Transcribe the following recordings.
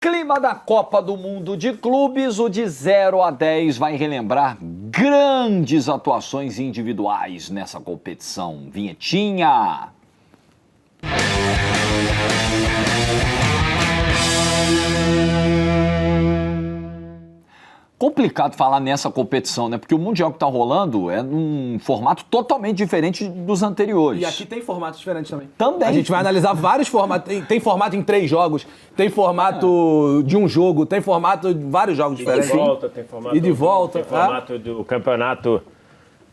Clima da Copa do Mundo de Clubes, o de 0 a 10 vai relembrar grandes atuações individuais nessa competição. Vinhetinha! Complicado falar nessa competição, né? Porque o Mundial que tá rolando é num formato totalmente diferente dos anteriores. E aqui tem formatos diferentes também. Também. A gente vai analisar vários formatos. Tem formato em 3 jogos, tem formato de um jogo, tem formato de vários jogos diferentes. E de volta, tem formato. E de volta. Tem formato do campeonato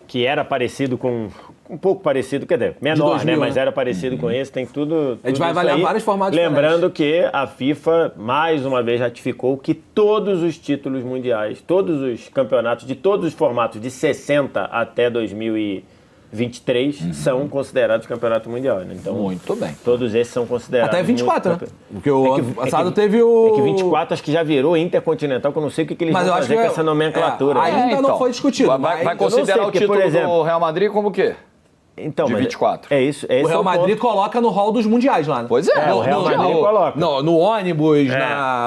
que era parecido com... Um pouco parecido, quer dizer, menor, 2000, né? Mas né? era parecido com esse, tem tudo. A gente vai avaliar vários formatos Lembrando que a FIFA, mais uma vez, ratificou que todos os títulos mundiais, todos os campeonatos de todos os formatos, de 60 até 2023, são considerados campeonato mundial. Né? Então, muito bem. Todos esses são considerados. Até 24, né? Porque o ano passado teve o... É que 24 acho que já virou intercontinental, que eu não sei o que eles vão fazer com essa nomenclatura. Ainda então, não foi discutido. Vai considerar o título do Real Madrid como o quê? Então, de 24. É isso. O Real Madrid coloca no hall dos mundiais lá, né? Pois é. O Real Madrid coloca. No ônibus,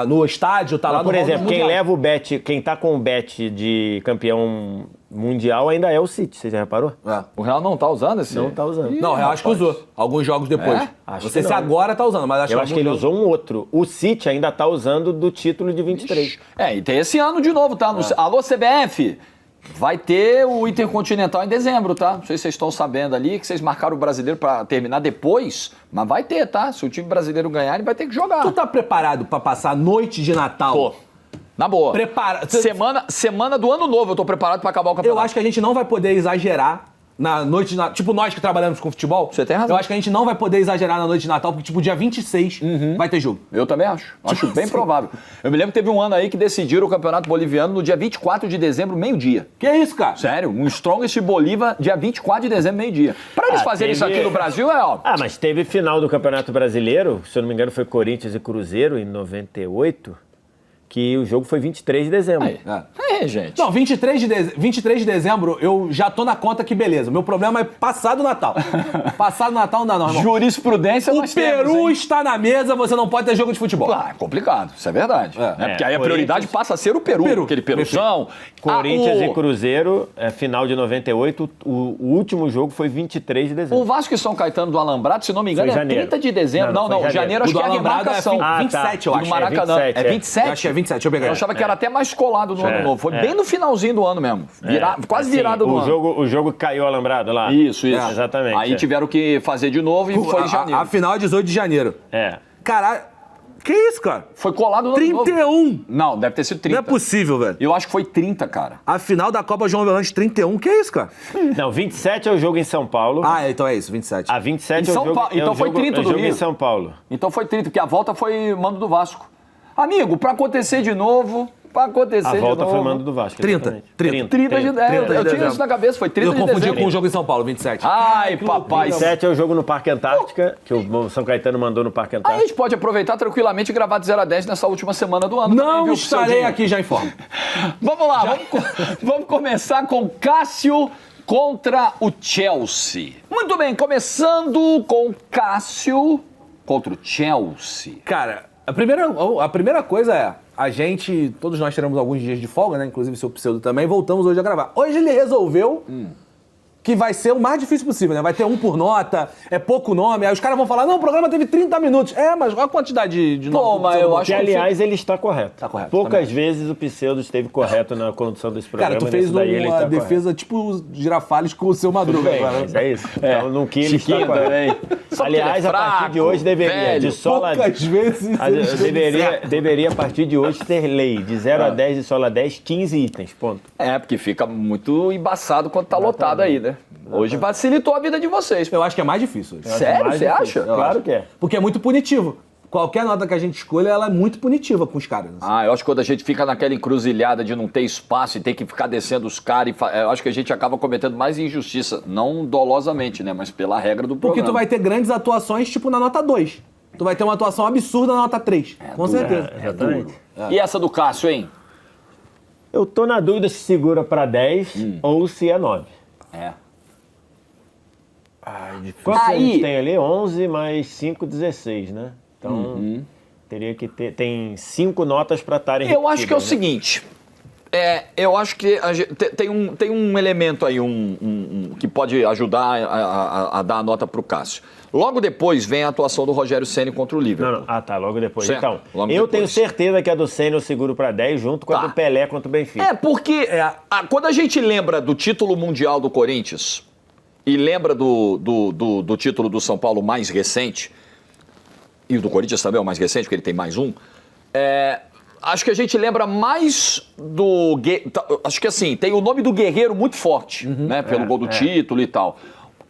no estádio, tá lá no por hall exemplo, dos quem mundiais. leva o bet, quem tá com o bet de campeão mundial ainda é o City, você já reparou? É. O Real não tá usando esse? Não tá usando. Não, o Real acho que usou. Alguns jogos depois. É? Acho Não sei que se não. agora tá usando, mas Eu acho que ele usou um outro. O City ainda tá usando do título de 23. E tem esse ano de novo, tá? Alô, CBF! Vai ter o Intercontinental em dezembro, tá? Não sei se vocês estão sabendo ali, que vocês marcaram o brasileiro pra terminar depois, mas vai ter, tá? Se o time brasileiro ganhar, ele vai ter que jogar. Tu tá preparado pra passar a noite de Natal? Tô. Na boa. Semana do ano novo, eu tô preparado pra acabar o campeonato. Eu acho que a gente não vai poder exagerar na noite de Natal. Tipo, nós que trabalhamos com futebol. Você tem razão. Eu acho que a gente não vai poder exagerar na noite de Natal, porque, tipo, dia 26 vai ter jogo. Eu também acho. Acho bem provável. Eu me lembro que teve um ano aí que decidiram o Campeonato Boliviano no dia 24 de dezembro, meio-dia. Que isso, cara? Sério, um Strongest Bolívar, dia 24 de dezembro, meio-dia. Pra eles fazerem isso aqui no Brasil, mas teve final do Campeonato Brasileiro, se eu não me engano foi Corinthians e Cruzeiro, em 98, que o jogo foi 23 de dezembro. Gente. Não, 23 de dezembro, eu já tô na conta que beleza. Meu problema é passar do Natal. Passar do Natal não dá, não, irmão. Jurisprudência O nós Peru temos, está na mesa, você não pode ter jogo de futebol. Claro, é complicado, isso é verdade. Porque aí a prioridade passa a ser o Peru. Aquele Peruzão. Corinthians e Cruzeiro, final de 98, o último jogo foi 23 de dezembro. O Vasco e São Caetano do Alambrado, se não me engano, Foi é janeiro. 30 de dezembro. Não, janeiro acho O que é a do Alambrado remarcação. é 27, eu acho. Do Maracanã. É 27, É 27? Acho que é 27, deixa eu pegar. Eu achava que era até mais colado no ano novo. Foi bem no finalzinho do ano mesmo. Quase Assim, virado do ano. O jogo caiu alambrado lá. Isso. Exatamente. Aí tiveram que fazer de novo e foi em janeiro. A final é 18 de janeiro. Caralho, que isso, cara? Foi colado no ano novo. 31! Não, deve ter sido 30. Não é possível, velho. Eu acho que foi 30, cara. A final da Copa João Avelange, 31. Que isso, cara? Não, 27 é o jogo em São Paulo. Então é isso, 27. A 27 Em é o São jogo, Paulo. Então foi 30 do jogo Rio. em São Paulo. Então foi 30, porque a volta foi mando do Vasco. Amigo, pra acontecer de novo... A volta foi mando do Vasco. 30 de dezembro. Eu tinha isso na cabeça, foi 30 de Eu dezembro. confundi com o jogo em São Paulo, 27. Ai, papai. 27 é o jogo no Parque Antártica, que o São Caetano mandou no Parque Aí a Antártica. gente pode aproveitar tranquilamente e gravar de 0 a 10 nessa última semana do ano. Não também, viu, estarei Cildinho? aqui, já informo. Vamos lá, vamos começar com Cássio contra o Chelsea. Muito bem, começando com Cássio contra o Chelsea. Cara, a primeira coisa é, todos nós teremos alguns dias de folga, né? Inclusive seu pseudo também, voltamos hoje a gravar. Hoje ele resolveu que vai ser o mais difícil possível, né? Vai ter um por nota, é pouco nome, aí os caras vão falar, não, o programa teve 30 minutos. Mas olha a quantidade de Pô, nome. mas eu acho Que, aliás, ele está correto. Tá correto, Poucas também. vezes o Pseudo esteve correto na condução desse programa. Cara, tu fez nesse daí ele uma está defesa tipo o Girafales com o seu Madruga. Bem, agora. mas é isso. Então, no que ele está Chiquinho correto. também. Só Aliás, porque ele é a partir fraco, de hoje deveria, velho, de sola... Poucas vezes ele esteve certo. Deveria, a partir de hoje, ter lei. De 0 a 10 de sola 10, 15 itens, ponto. Porque fica muito embaçado quando tá lotado aí, né? Hoje facilitou a vida de vocês. Eu acho que é mais difícil hoje. Sério? mais Você difícil. acha? Claro que é. Porque é muito punitivo. Qualquer nota que a gente escolha, ela é muito punitiva com os caras. Eu acho que quando a gente fica naquela encruzilhada de não ter espaço e ter que ficar descendo os caras, eu acho que a gente acaba cometendo mais injustiça. Não dolosamente, né? Mas pela regra do programa. Porque tu vai ter grandes atuações, tipo na nota 2. Tu vai ter uma atuação absurda na nota 3. Com certeza. Exatamente. E essa do Cássio, hein? Eu tô na dúvida se segura pra 10 ou se é 9. Quantos a gente tem ali? 11 mais 5, 16, né? Então, Teria que ter... Tem 5 notas para estarem Eu acho que é o repetidas, né? seguinte. Eu acho que tem um elemento aí que pode ajudar a dar a nota pro Cássio. Logo depois vem a atuação do Rogério Ceni contra o Liverpool. Não. Ah, tá, logo depois. Certo, Então, logo eu depois. tenho certeza que a do Ceni eu seguro para 10, junto com a Tá. do Pelé contra o Benfica. Porque quando a gente lembra do título mundial do Corinthians e lembra do título do São Paulo mais recente, e o do Corinthians também é o mais recente, porque ele tem mais um, acho que a gente lembra mais acho que assim, tem o nome do Guerreiro muito forte, né? Pelo gol do título e tal.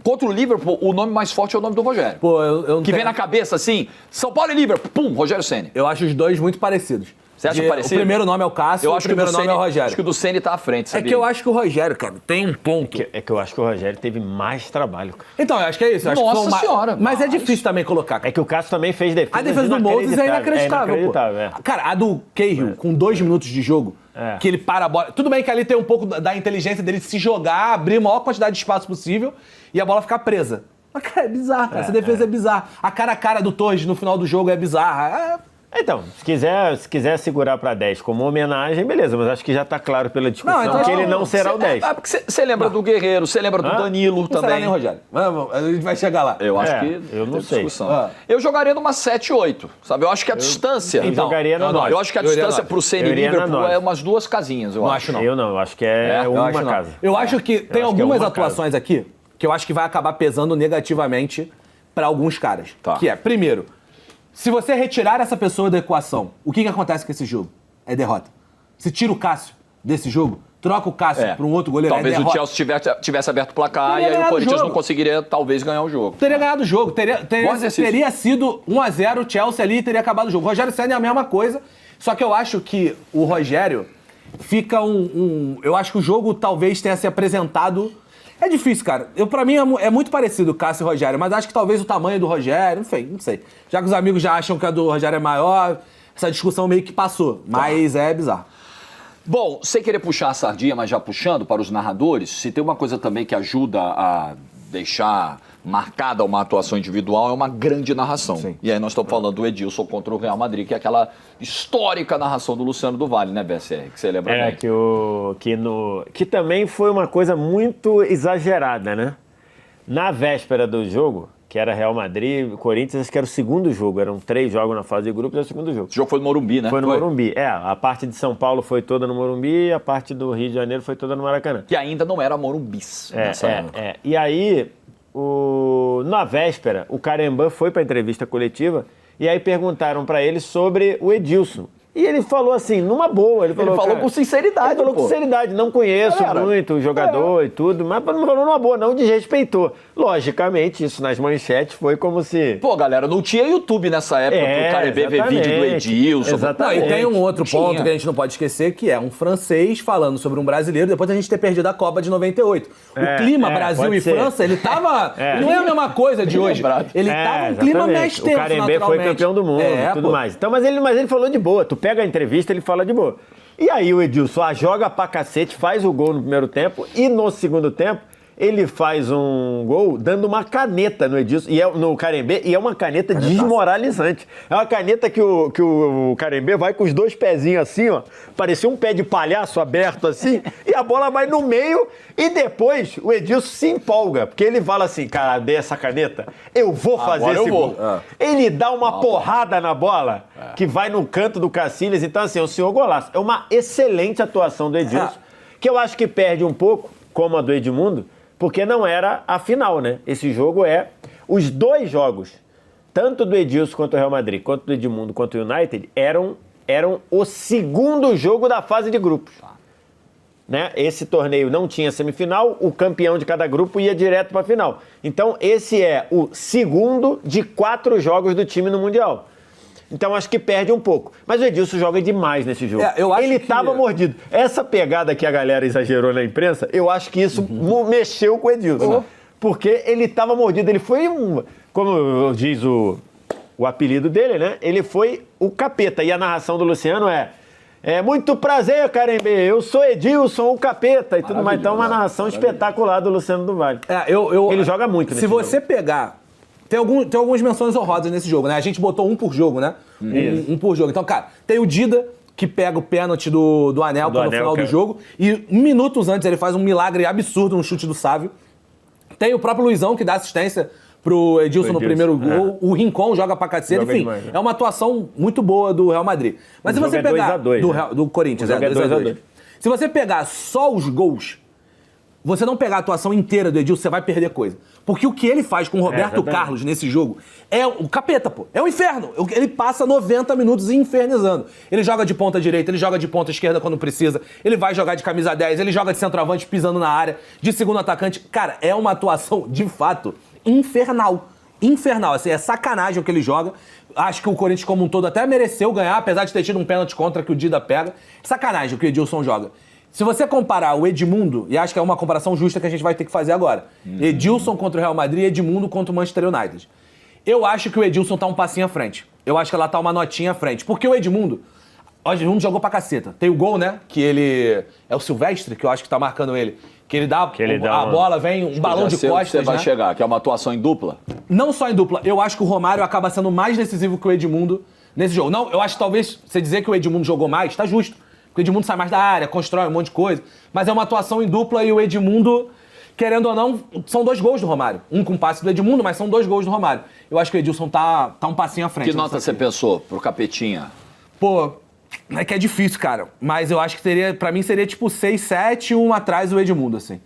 Contra o Liverpool, o nome mais forte é o nome do Rogério. Pô, eu não Que tenho- vem na cabeça assim, São Paulo e Liverpool, pum, Rogério Ceni. Eu acho os dois muito parecidos. Você acha parecido? O primeiro nome é o Cássio, Eu o acho que o primeiro do nome é o Ceni, Rogério. acho que o do Ceni tá à frente, É sabia? que eu acho que o Rogério, cara, tem um ponto. É que eu acho que o Rogério teve mais trabalho, cara. Então, eu acho que é isso. Eu acho que Nossa foi senhora, Mas é mas- difícil também colocar. É que o Cássio também fez defesa. A defesa do Moses é inacreditável, pô. É. Cara, a do Cahill, com 2 minutos de jogo, que ele para a bola... Tudo bem que ali tem um pouco da inteligência dele de se jogar, abrir a maior quantidade de espaço possível e a bola ficar presa. Mas, cara, é bizarro, cara. Essa defesa é bizarra. A cara do Torres no final do jogo é bizarra. Então, se quiser segurar para 10 como homenagem, beleza, mas acho que já tá claro pela discussão Não, então que ele não será o 10. Porque você lembra do Guerreiro, você lembra do Danilo Não será também. nem o Rogério. Vamos, a gente vai chegar lá. Eu acho É, que eu não tem sei. discussão. Eu jogaria numa 7, 8, sabe? Eu acho que a distância... eu jogaria na 9. Eu acho que a Eu iria distância na pro Ceni Eu iria na Liverpool 9. é umas 2 casinhas, eu Não acho. acho não. Eu não, eu acho que é Eu uma acho não. casa. Eu acho que tem acho que é algumas uma atuações aqui que eu acho que vai acabar pesando negativamente pra alguns caras. Tá. Que é, primeiro, se você retirar essa pessoa da equação, o que acontece com esse jogo? É derrota. Se tira o Cássio desse jogo, troca o Cássio pra um outro goleiro, Talvez é derrota. o Chelsea tivesse aberto o placar Teria e aí o ganhado o Corinthians jogo. não conseguiria, talvez, ganhar o jogo. Teria ganhado o jogo, Bom exercício. teria sido 1-0 o Chelsea ali e teria acabado o jogo. O Rogério Ceni é a mesma coisa, só que eu acho que o Rogério fica eu acho que o jogo talvez tenha se apresentado... É difícil, cara. Pra mim é muito parecido o Cássio e o Rogério, mas acho que talvez o tamanho do Rogério, não sei. Já que os amigos já acham que a do Rogério é maior, essa discussão meio que passou, mas é bizarro. Bom, sem querer puxar a sardinha, mas já puxando para os narradores, se tem uma coisa também que ajuda a deixar marcada uma atuação individual, é uma grande narração. Sim. E aí nós estamos falando do Edilson contra o Real Madrid, que é aquela histórica narração do Luciano do Vale, né, BSR? Que você lembra bem. Que também foi uma coisa muito exagerada, né? Na véspera do jogo, que era Real Madrid, Corinthians, acho que era o segundo jogo, eram 3 jogos na fase de grupos, era o segundo jogo. Esse jogo foi no Morumbi, né? Foi no Morumbi. A parte de São Paulo foi toda no Morumbi e a parte do Rio de Janeiro foi toda no Maracanã. Que ainda não era Morumbis nessa época. E aí, na véspera, o Carembã foi para a entrevista coletiva e aí perguntaram para ele sobre o Edilson. E ele falou assim, numa boa. Ele falou com sinceridade, Ele falou com sinceridade, não conheço muito o jogador e tudo, mas não falou numa boa, não desrespeitou. Logicamente, isso nas manchetes foi como se... Pô, galera, não tinha YouTube nessa época pro Carembê ver vídeo do Edilson. Exatamente. Não, e tem um outro Tinha. ponto que a gente não pode esquecer, que é um francês falando sobre um brasileiro depois da gente ter perdido a Copa de 98. O clima Brasil pode e ser. França, ele tava... Não é a mesma coisa de hoje. lembrado. Ele tava um clima exatamente. mais tenso, O Carembê foi naturalmente. campeão do mundo e tudo pô. mais. Então, mas ele falou de boa. Tu pega a entrevista, ele fala de boa. E aí o Edilson joga pra cacete, faz o gol no primeiro tempo e no segundo tempo ele faz um gol dando uma caneta no Edilson, no Carembê, e é uma caneta desmoralizante. É uma caneta que o Carembê vai com os 2 pezinhos assim, ó, parecia um pé de palhaço aberto assim, e a bola vai no meio e depois o Edilson se empolga, porque ele fala assim, cara, dei essa caneta, eu vou fazer Agora eu esse vou. gol. Ele dá uma porrada na bola que vai no canto do Cacilhas, então assim, é um senhor golaço. É uma excelente atuação do Edilson, que eu acho que perde um pouco, como a do Edmundo, porque não era a final, né? Esse jogo os 2 jogos, tanto do Edilson quanto do Real Madrid, quanto do Edmundo, quanto do United, eram o segundo jogo da fase de grupos. Né? Esse torneio não tinha semifinal, o campeão de cada grupo ia direto para a final. Então, esse é o segundo de 4 jogos do time no Mundial. Então, acho que perde um pouco. Mas o Edilson joga demais nesse jogo. Eu acho Ele que... tava mordido. Essa pegada que a galera exagerou na imprensa, eu acho que isso mexeu com o Edilson. Porque ele tava mordido. Ele foi como diz o apelido dele, né? Ele foi o capeta. E a narração do Luciano muito prazer, Carembê. Eu sou Edilson, o capeta e tudo mais. Então, uma narração espetacular do Luciano do Vale. Ele joga muito nesse Se você jogo. pegar... tem algumas menções honrosas nesse jogo, né? A gente botou um por jogo, né? Um por jogo. Então, cara, tem o Dida, que pega o pênalti do Anelka no final do jogo, e minutos antes ele faz um milagre absurdo no chute do Sávio. Tem o próprio Luizão, que dá assistência pro Edilson no primeiro gol. O Rincon joga pra cacete. Enfim, demais, né? É uma atuação muito boa do Real Madrid. Mas se você pegar... 2x2, do Corinthians, 2x2. Se você pegar só os gols, você não pegar a atuação inteira do Edilson, você vai perder coisa. Porque o que ele faz com o Roberto Carlos nesse jogo é o capeta, pô. É o inferno. Ele passa 90 minutos infernizando. Ele joga de ponta direita, ele joga de ponta esquerda quando precisa, ele vai jogar de camisa 10, ele joga de centroavante pisando na área, de segundo atacante. Cara, é uma atuação, de fato, infernal. Infernal, assim, é sacanagem o que ele joga. Acho que o Corinthians como um todo até mereceu ganhar, apesar de ter tido um pênalti contra que o Dida pega. Sacanagem o que o Edilson joga. Se você comparar o Edmundo, e acho que é uma comparação justa que a gente vai ter que fazer agora, Edilson contra o Real Madrid e Edmundo contra o Manchester United. Eu acho que o Edilson tá um passinho à frente. Eu acho que ela tá uma notinha à frente. Porque o Edmundo jogou pra caceta. Tem o gol, né? Que ele... É o Silvestre, que eu acho que tá marcando ele. Que ele dá a bola, vem um balão de costas, você vai né? chegar, que é uma atuação em dupla. Não só em dupla. Eu acho que o Romário acaba sendo mais decisivo que o Edmundo nesse jogo. Não, eu acho que talvez você dizer que o Edmundo jogou mais, tá justo. Porque o Edmundo sai mais da área, constrói um monte de coisa. Mas é uma atuação em dupla e o Edmundo, querendo ou não, são 2 gols do Romário. Um com passe do Edmundo, mas são 2 gols do Romário. Eu acho que o Edilson tá um passinho à frente. Que nota você pensou pro Capetinha? Pô, é que é difícil, cara. Mas eu acho que pra mim seria tipo 6, 7, um atrás do Edmundo, assim.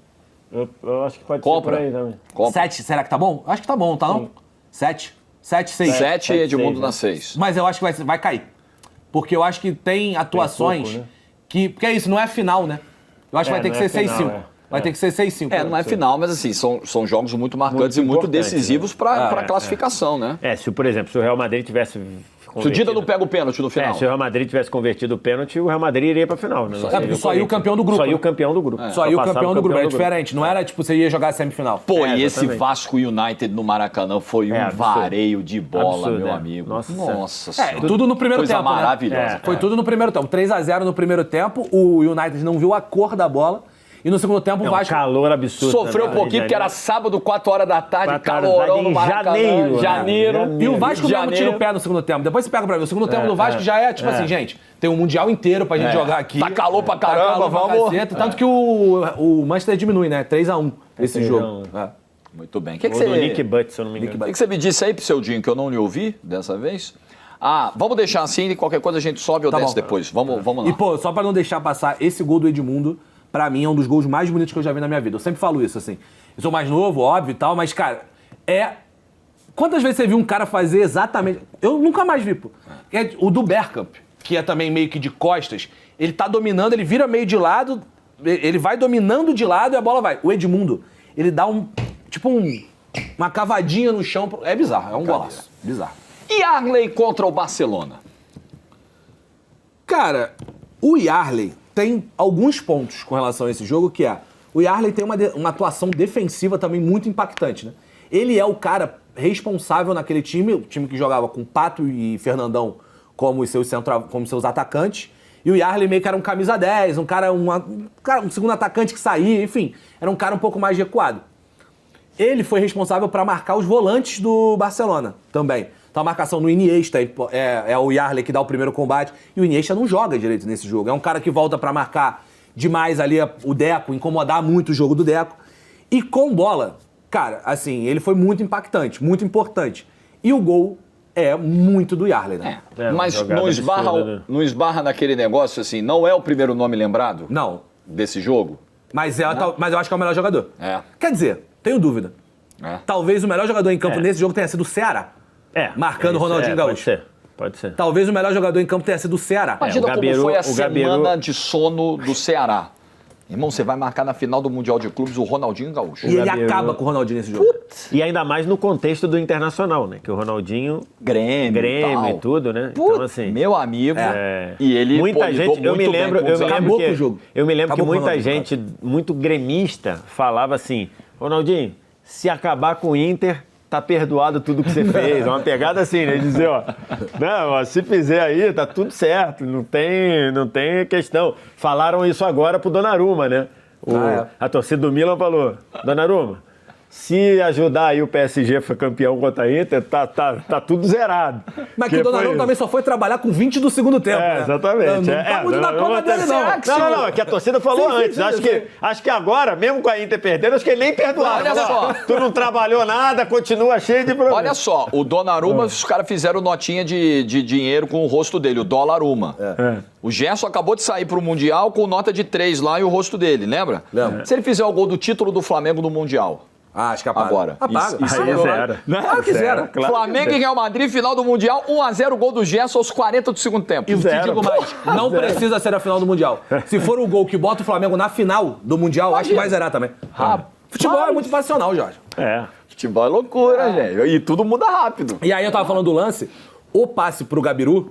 Eu acho que pode ser por aí também. 7, será que tá bom? Acho que tá bom, tá não? 7, 6. 7 e Edmundo na 6. Mas eu acho que vai cair. Porque eu acho que tem atuações... Tem pouco, né? Porque é isso, não é final, né? Eu acho que vai ter que ser 6-5. Vai ter que ser 6-5. Não é final, mas assim, são jogos muito marcantes e muito decisivos para classificação, né? Por exemplo, se o Real Madrid tivesse... Se o Dida não pega o pênalti no final. Se o Real Madrid tivesse convertido o pênalti, o Real Madrid iria pra final, né? Porque só ia o campeão do grupo. Só ia o campeão do grupo. Só ia o campeão do grupo, é diferente. Não era tipo, você ia jogar a semifinal. Pô, e esse Vasco United no Maracanã foi um vareio de bola, meu amigo. Nossa Senhora. Tudo no primeiro tempo, maravilhosa. Foi tudo no primeiro tempo. 3-0 no primeiro tempo, o United não viu a cor da bola. E no segundo tempo o Vasco... calor absurdo. Sofreu um pouquinho, porque era sábado, 4 horas da tarde, calorão no Maracanã. Janeiro. E o Vasco mesmo tira o pé no segundo tempo. Depois você pega pra ver. O segundo tempo do Vasco já é, tipo assim, gente, tem um Mundial inteiro pra gente jogar aqui. Tá calor pra caramba, vamos. Tanto que o Manchester diminui, né? 3-1 esse jogo. Muito bem. O que você... Nick Butt, se eu não me engano. O que você me disse aí, Pseudinho, que eu não lhe ouvi dessa vez? Vamos deixar assim, e qualquer coisa a gente sobe ou desce depois. Vamos lá. E, pô, só pra não deixar passar, esse gol do Edmundo... Pra mim, é um dos gols mais bonitos que eu já vi na minha vida. Eu sempre falo isso, assim. Eu sou mais novo, óbvio e tal, mas, cara, Quantas vezes você viu um cara fazer exatamente... Eu nunca mais vi, pô. O do Bergkamp, que é também meio que de costas, ele tá dominando, ele vira meio de lado, ele vai dominando de lado e a bola vai. O Edmundo, ele dá uma cavadinha no chão. É bizarro, é um golaço. Bizarro. E Yarley contra o Barcelona? Cara, o Yarley tem alguns pontos com relação a esse jogo, que é... O Yarley tem uma atuação defensiva também muito impactante, né? Ele é o cara responsável naquele time, o time que jogava com Pato e Fernandão como seus atacantes, e o Yarley meio que era um camisa 10, um segundo atacante que saía, enfim, era um cara um pouco mais recuado. Ele foi responsável para marcar os volantes do Barcelona também. Então a marcação no Iniesta é o Yarley que dá o primeiro combate, e o Iniesta não joga direito nesse jogo. É um cara que volta para marcar demais ali o Deco, incomodar muito o jogo do Deco. E com bola, cara, assim, ele foi muito impactante, muito importante. E o gol é muito do Yarley, né? Mas não esbarra naquele negócio assim, não é o primeiro nome lembrado? Não. Desse jogo? Mas eu acho que é o melhor jogador. Quer dizer, tenho dúvida. Talvez o melhor jogador em campo nesse jogo tenha sido o Ceará. Marcando o Ronaldinho Gaúcho. Pode ser. Talvez o melhor jogador em campo tenha sido o Ceará. Imagina como foi a semana de sono do Ceará. Irmão, você vai marcar na final do Mundial de Clubes o Ronaldinho Gaúcho. E ele acaba com o Ronaldinho nesse jogo. E ainda mais no contexto do Internacional, né? Que o Ronaldinho... Grêmio e tudo, né? Então, assim... Meu amigo. E ele muita gente, eu me lembro que muita gente muito gremista falava assim, Ronaldinho, se acabar com o Inter... tá perdoado tudo que você fez. É uma pegada assim, né? Dizer, se fizer aí, tá tudo certo, não tem questão. Falaram isso agora pro Donnarumma, né? A torcida do Milan falou, Donnarumma, Se ajudar aí o PSG foi campeão contra a Inter, tá tudo zerado. Mas que o Donnarumma também só foi trabalhar com 20 do segundo tempo, né? Exatamente. Não tá muito na conta dele, não. Não, é que a torcida falou Sim, antes. Acho que agora, mesmo com a Inter perdendo, acho que ele nem perdoava. Olha só. Tu não trabalhou nada, continua cheio de problemas. Olha só, o Donnarumma, os caras fizeram notinha de dinheiro com o rosto dele, o Dólaruma. O Gerson acabou de sair pro Mundial com nota de 3 lá e o rosto dele, lembra? Lembro. Se ele fizer o gol do título do Flamengo no Mundial. Ah, acho que apaga. Agora. Apaga. Isso Aí zero. Claro que zero. Claro Flamengo e Real Madrid, final do Mundial, 1x0 gol do Gerson aos 40 do segundo tempo. E te digo mais, não precisa ser a final do Mundial. Se for o gol que bota o Flamengo na final do Mundial, acho que vai zerar também. Futebol é muito passional, Jorge. Futebol é loucura, gente. E tudo muda rápido. E aí eu tava falando do lance, o passe pro Gabiru,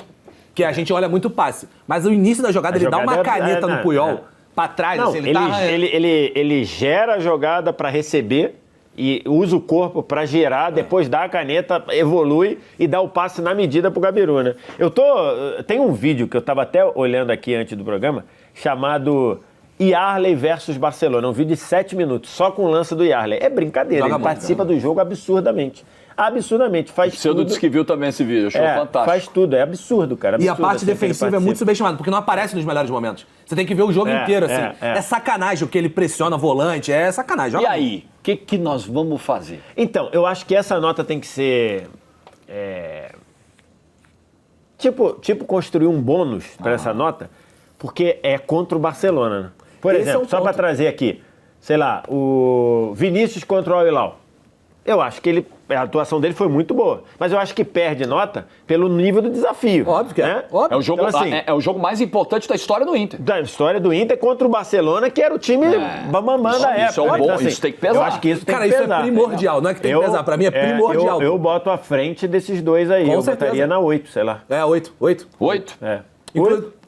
que a gente olha muito o passe, mas o início da jogada, ele dá uma caneta no Puyol pra trás, Não, assim, ele gera a jogada pra receber e usa o corpo pra girar, depois dá a caneta, evolui e dá o passe na medida pro Gabiru, né? Tem um vídeo que eu tava até olhando aqui antes do programa, chamado Yarley versus Barcelona, um vídeo de 7 minutos, só com o lance do Yarley. É brincadeira, ele participa do jogo absurdamente. Absurdamente, faz O Pseudo tudo. disse que viu também esse vídeo, achou fantástico. Faz tudo, é absurdo, cara. E a absurdo, parte assim, que ele defensiva é muito participa. subestimada, porque não aparece nos melhores momentos. Você tem que ver o jogo inteiro, assim. É sacanagem o que ele pressiona volante, é sacanagem. E Joga aí, o que nós vamos fazer? Então, eu acho que essa nota tem que ser... Tipo construir um bônus para essa nota, porque é contra o Barcelona, né? Por Esse exemplo, é um só para ponto. trazer aqui, sei lá, o Vinícius contra o Al-Hilal. Eu acho que a atuação dele foi muito boa, mas eu acho que perde nota pelo nível do desafio. Óbvio que é. Né? Óbvio. É o jogo, Então, assim, é o jogo mais importante da história do Inter. da história do Inter contra o Barcelona, que era o time bambambam da época. isso é um bom, isso tem que pesar. Eu acho que isso tem Cara, que isso pesar. é primordial, não é que tem que pesar, pra mim é primordial. Eu boto à frente desses dois aí, Com eu certeza. botaria na 8, sei lá. É, 8. 8? É.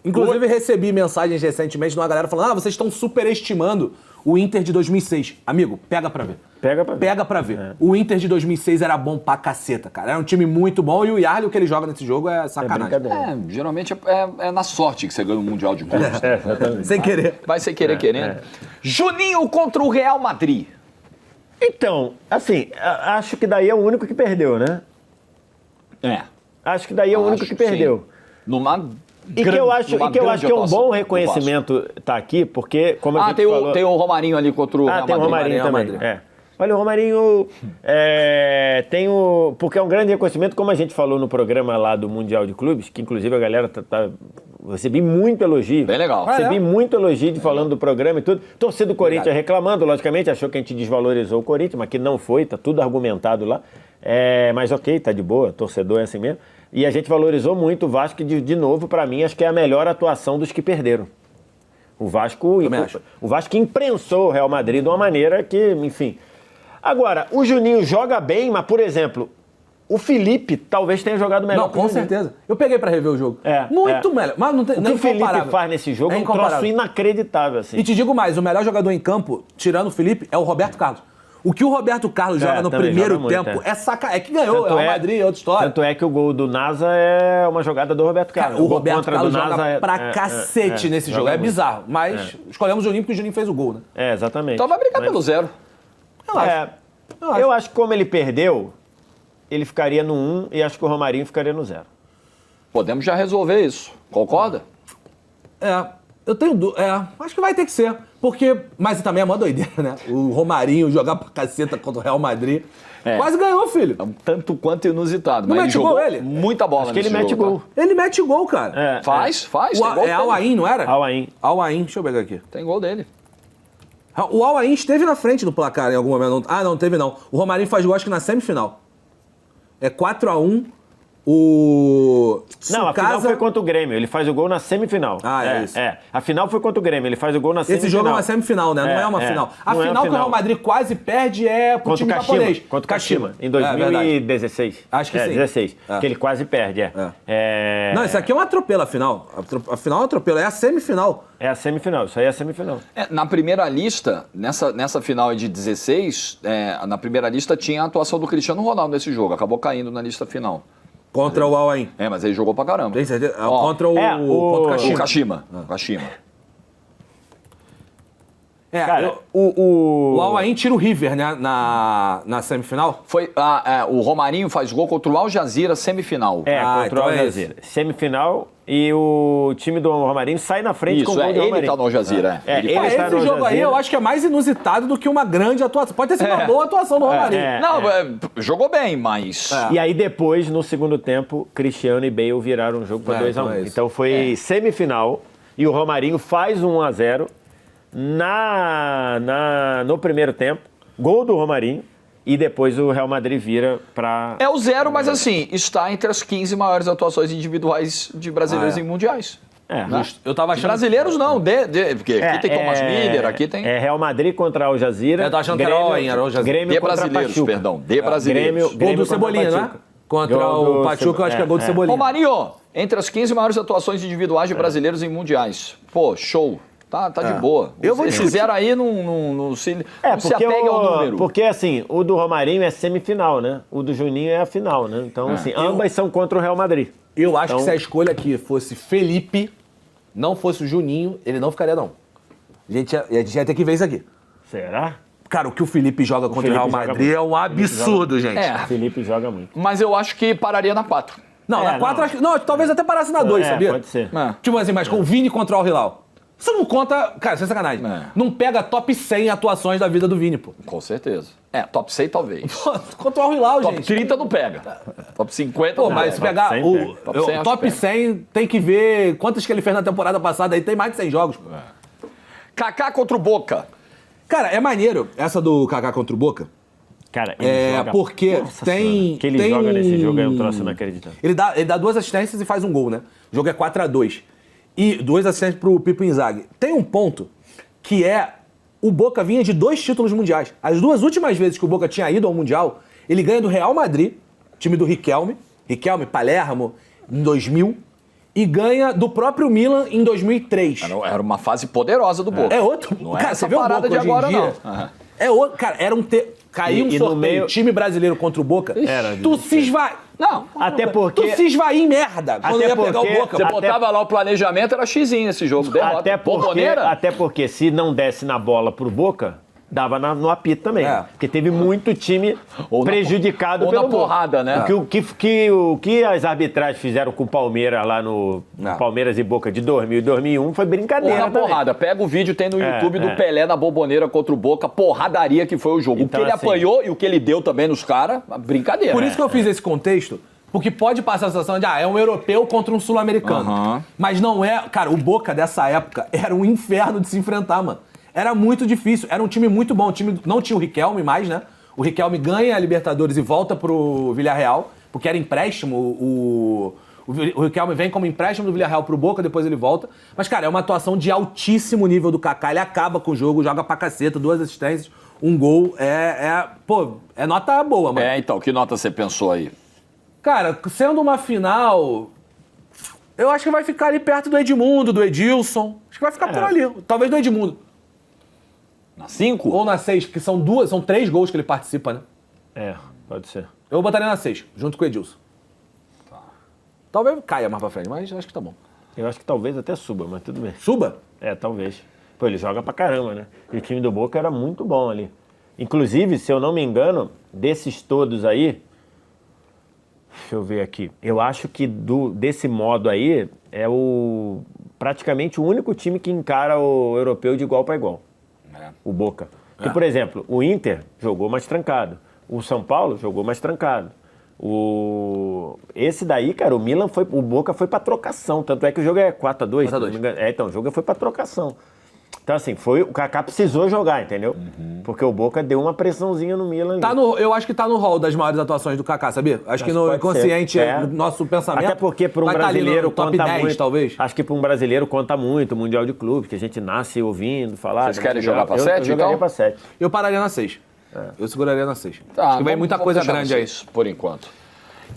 Inclusive, recebi mensagens recentemente de uma galera falando: vocês estão superestimando o Inter de 2006. Amigo, pega pra ver. Pega pra ver. O Inter de 2006 era bom pra caceta, cara. Era um time muito bom e o Yarley, o que ele joga nesse jogo é sacanagem. Geralmente é na sorte que você ganha o Mundial de Clubes. Exatamente. Sem querer. Vai sem querer querendo. Juninho contra o Real Madrid. Então, assim, acho que daí é o único que perdeu, né? Acho que daí é o único que perdeu. Sim. Numa E que eu acho que é um bom atuação reconhecimento estar aqui, porque, como a gente tem falou... o Romarinho ali contra o Real tem o Madrid. Romarinho Real também. Madrid. Olha, o Romarinho tem o... Porque é um grande reconhecimento, como a gente falou no programa lá do Mundial de Clubes, que inclusive a galera recebi muito elogio. Bem legal. Recebi muito elogio falando do programa e tudo. Torcida do Corinthians reclamando, logicamente, achou que a gente desvalorizou o Corinthians, mas que não foi, tá tudo argumentado lá. Mas ok, tá de boa, torcedor é assim mesmo. E a gente valorizou muito o Vasco, que de novo, pra mim, acho que é a melhor atuação dos que perderam. O Vasco imprensou o Real Madrid de uma maneira que, enfim... Agora, o Juninho joga bem, mas, por exemplo, o Felipe talvez tenha jogado melhor Não, que o com Juninho. certeza. Eu peguei pra rever o jogo. Muito melhor. Mas não tem, O que o Felipe faz nesse jogo é um troço inacreditável, assim. E te digo mais, o melhor jogador em campo, tirando o Felipe, é o Roberto Carlos. O que o Roberto Carlos joga no também primeiro joga muito, tempo é sacanagem. É que ganhou, é o Madrid, é outra história. Tanto é que o gol do NASA é uma jogada do Roberto Carlos. Cara, o gol Roberto contra Carlos do joga NASA pra cacete nesse jogo. joga É muito. bizarro. Mas escolhemos o Juninho porque o Juninho fez o gol, né? Exatamente. Então vai brigar pelo 0. Eu acho que como ele perdeu, ele ficaria no 1 e acho que o Romarinho ficaria no 0. Podemos já resolver isso. Concorda? Eu tenho acho que vai ter que ser. Porque, mas também é uma doideira, né? O Romarinho jogar pra caceta contra o Real Madrid. Quase ganhou, filho. É um tanto quanto inusitado. Não mas mete ele gol, jogou ele? muita bola Acho que ele nesse mete jogo, gol. tá? Ele mete gol, cara. Faz. Tem gol dele. Al-Ain, não era? Al-Ain. Al-Ain, deixa eu pegar aqui. Tem gol dele. O Al-Ain esteve na frente do placar em algum momento. Não teve não. O Romarinho faz gol, acho que na semifinal. É 4-1. O Não, a final foi contra o Grêmio. Ele faz o gol na semifinal. É isso. A final foi contra o Grêmio. Ele faz o gol na semifinal. Esse jogo é uma semifinal, né? Não é uma final. A Não é final que o Real Madrid quase perde é pro contra time o Kashima. japonês. Contra o Kashima, em verdade. 2016. Acho que sim. 16. Que ele quase perde, Não, isso aqui é um atropelo, a final. A final é um atropelo, é a semifinal. É a semifinal, isso aí é a semifinal. Na primeira lista, nessa final de 16, na primeira lista tinha a atuação do Cristiano Ronaldo nesse jogo. Acabou caindo na lista final. Contra o Al-Ain. Mas ele jogou pra caramba. Tem certeza? Ó, contra o o Kashima. O Kashima. Kashima. Cara, o Al-Ain tira o River, né, na semifinal. Foi, o Romarinho faz gol contra o Al Jazeera, semifinal. Contra então o Al é Jazeera. Semifinal, e o time do Romarinho sai na frente com o Isso, gol do ele Romarinho. tá no Al Jazeera. Ele Pô, está no esse jogo aí Jazeera. eu acho que é mais inusitado do que uma grande atuação. Pode ter sido uma boa atuação do Romarinho. Não, jogou bem, mas... E aí depois, no segundo tempo, Cristiano e Bale viraram o jogo para 2-1. então é isso. Então foi semifinal e o Romarinho faz 1-0 no primeiro tempo, gol do Romarinho, e depois o Real Madrid vira para... É o 0, mas assim, está entre as 15 maiores atuações individuais de brasileiros em mundiais. Justo. Eu tava achando... Brasileiros não, porque aqui tem Thomas Miller, aqui tem... É Real Madrid contra Al Jazeera. Eu tava achando que era Al Jazeera. Grêmio De contra brasileiros, Pachuca. perdão, de brasileiros. Gol Grêmio do contra Cebolinha, né? Pachuca. Contra Gol o do Pachuca, eu acho que é gol do Cebolinha. Romarinho, entre as 15 maiores atuações individuais de brasileiros em mundiais. Pô, show. Tá de boa. Eu vou Esse discutir. zero aí não se Porque apega ao número. Porque, assim, o do Romarinho é semifinal, né? O do Juninho é a final, né? Então, assim, ambas são contra o Real Madrid. Eu acho Então- que se a escolha aqui fosse Felipe, não fosse o Juninho, ele não ficaria, não. A gente ia ter que ver isso aqui. Será? Cara, o que o Felipe joga contra o Felipe Real joga Madrid muito. é um absurdo, gente. É, O Felipe joga muito. mas eu acho que pararia na 4. Não, na 4, acho que... Não, talvez até parasse na 2, sabia? Pode ser. Tipo assim, mas com o Vini contra o Al-Hilal. Isso não conta... Cara, sem sacanagem. Não pega top 100 atuações da vida do Vini, pô. Com certeza. Top 100 talvez. Pô, contra o Al-Hilal, Top gente. 30 não pega. Top 50 Pô, não mas se pega. pegar 100 o pega. Top 100 acho top que 100, tem que ver quantas que ele fez na temporada passada. Aí tem mais de 100 jogos. Kaká contra o Boca. Cara, é maneiro essa do Kaká contra o Boca. Cara, ele joga... Porque Nossa tem... Senhora. Que ele tem joga nesse jogo é um troço inacreditável. Ele dá 2 assistências e faz um gol, né? O jogo é 4-2. E 2 assistências pro Pipo Inzaghi. Tem um ponto que é... O Boca vinha de 2 títulos mundiais. As 2 últimas vezes que o Boca tinha ido ao Mundial, ele ganha do Real Madrid, time do Riquelme, Palermo, em 2000, e ganha do próprio Milan em 2003. Era uma fase poderosa do Boca. É outro... Não é cara, essa você vê o parada Boca de hoje em agora, dia, não. Aham. É outro... Cara, era um... Caiu um E no sorteio, meio- time brasileiro contra o Boca, Era, tu se esvai... Não, Até porque... tu se esvai em merda quando Até ia pegar porque- o Boca. Você Até- botava lá o planejamento, era xizinho esse jogo. Derrota. Até porque se não desse na bola pro Boca, dava no apito também. É. Porque teve muito time Ou na prejudicado ou pelo na Boca. porrada, né? O que as arbitragens fizeram com o Palmeiras lá no Não. Palmeiras e Boca de 2000 e 2001 foi Ou brincadeira na também. porrada. Pega o vídeo, tem no YouTube do é. Pelé na Boboneira contra o Boca, porradaria que foi o jogo. Então, o que ele assim- apanhou e o que ele deu também nos caras, brincadeira. Por isso que eu fiz esse contexto, porque pode passar a sensação de, é um europeu contra um sul-americano. Aham. Mas não é... Cara, o Boca dessa época era um inferno de se enfrentar, mano. Era muito difícil. Era um time muito bom. O time não tinha o Riquelme mais, né? O Riquelme ganha a Libertadores e volta pro Villarreal, porque era empréstimo. O Riquelme vem como empréstimo do Villarreal pro Boca, depois ele volta. Mas, cara, é uma atuação de altíssimo nível do Kaká. Ele acaba com o jogo, joga pra caceta, 2 assistências, um gol. Pô, é nota boa, mano. Então, que nota você pensou aí? Cara, sendo uma final, eu acho que vai ficar ali perto do Edmundo, do Edilson. Acho que vai ficar por ali. Talvez do Edmundo. Na 5? Ou na 6, porque são 3 gols que ele participa, né? É, pode ser. Eu botaria na 6, junto com o Edilson. Talvez caia mais pra frente, mas acho que tá bom. Eu acho que talvez até suba, mas tudo bem. Suba? Talvez. Pô, ele joga pra caramba, né? E o time do Boca era muito bom ali. Inclusive, se eu não me engano, desses todos aí... Deixa eu ver aqui. Eu acho que desse modo aí é praticamente o único time que encara o europeu de igual para igual. O Boca. Porque, por exemplo, o Inter jogou mais trancado. O São Paulo jogou mais trancado. Esse daí, cara, o Boca foi pra trocação. Tanto é que o jogo é 4-2. 4-2. Então, o jogo foi pra trocação. Então, assim, o Kaká precisou jogar, entendeu? Porque o Boca deu uma pressãozinha no Milan. Eu acho que tá no hall das maiores atuações do Kaká, sabia? Acho que no pode inconsciente, ser. no nosso pensamento. Até porque para um vai tá ali no brasileiro top conta 10, muito. talvez. Acho que para um brasileiro conta muito o Mundial de Clubes, que a gente nasce ouvindo falar. Vocês querem jogar pra 7, Eu jogaria então? pra 7. Eu pararia na 6. Eu seguraria na 6. Tá, acho que vem muita coisa grande aí. Por enquanto.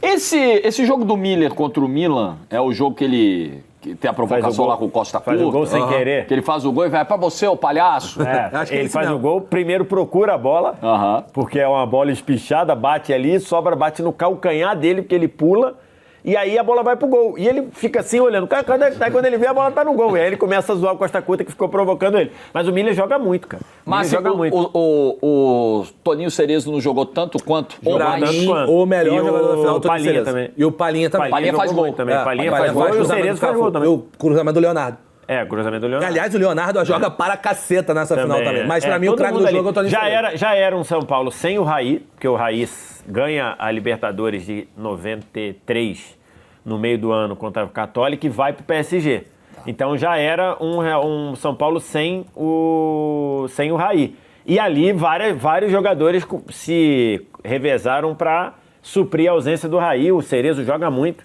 Esse jogo do Miller contra o Milan é o jogo que ele tem a provocação lá com o Costa Curta. Faz o gol sem querer. Que ele faz o gol e vai pra você, ô palhaço. Acho que é Ele isso faz mesmo. o gol, primeiro procura a bola, Aham. porque é uma bola espichada, bate ali, bate no calcanhar dele, porque ele pula. e aí a bola vai pro gol. E ele fica assim olhando, cara, quando ele vê a bola tá no gol. E aí ele começa a zoar o Costa Curta que ficou provocando ele. Mas o Miller joga muito, cara. Mas joga muito. O Toninho Cerezo não jogou tanto quanto? Ou Pra mais? mim, quanto? o melhor E jogador da final, o Tony Palhinha Cerezo. também. E o Palhinha também. Palhinha faz jogou gol muito também. É, Palhinha faz gol e o cruzamento Cerezo faz do gol Cafu. também. O cruzamento do Leonardo. É, cruzamento do Leonardo. Aliás, o Leonardo joga para caceta nessa final também. Mas pra mim, o todo craque mundo do ali. jogo é o Tony Cerezo. Já era um São Paulo sem o Raí, porque o Raí ganha a Libertadores de 93 no meio do ano contra o Católica e vai pro PSG. Então já era um São Paulo sem o Raí. E ali vários jogadores se revezaram para suprir a ausência do Raí. O Cerezo joga muito.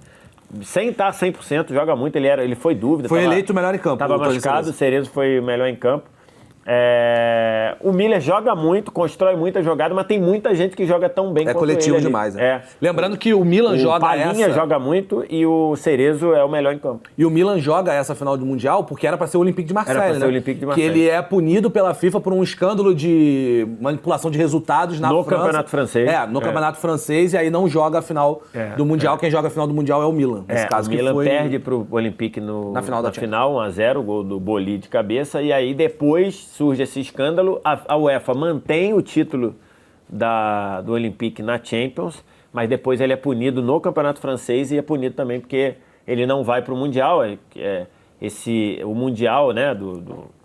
Sem estar 100%, joga muito. Ele foi dúvida. Foi eleito o melhor em campo. Estava o Tony machucado, o Cerezo. Cerezo foi o melhor em campo. O Miller joga muito, constrói muita jogada, mas tem muita gente que joga tão bem É quanto coletivo ele ali. demais, né? Lembrando que o Milan O joga Palhinha essa... joga muito e o Cerezo é o melhor em campo. E o Milan joga essa final do Mundial porque era pra ser o Olympique de Marseille, Era pra ser né? o Olympique de Que Marseille. ele é punido pela FIFA por um escândalo de manipulação de resultados na No França. Campeonato Francês. No Campeonato Francês, e aí não joga a final do Mundial. Quem joga a final do Mundial é o Milan. Nesse caso, o que Milan foi... perde pro Olympique Na final da Champions. 1x0, o gol do Boli de cabeça, e aí depois surge esse escândalo, a UEFA mantém o título do Olympique na Champions, mas depois ele é punido no Campeonato Francês e é punido também porque ele não vai pro Mundial. O Mundial, né,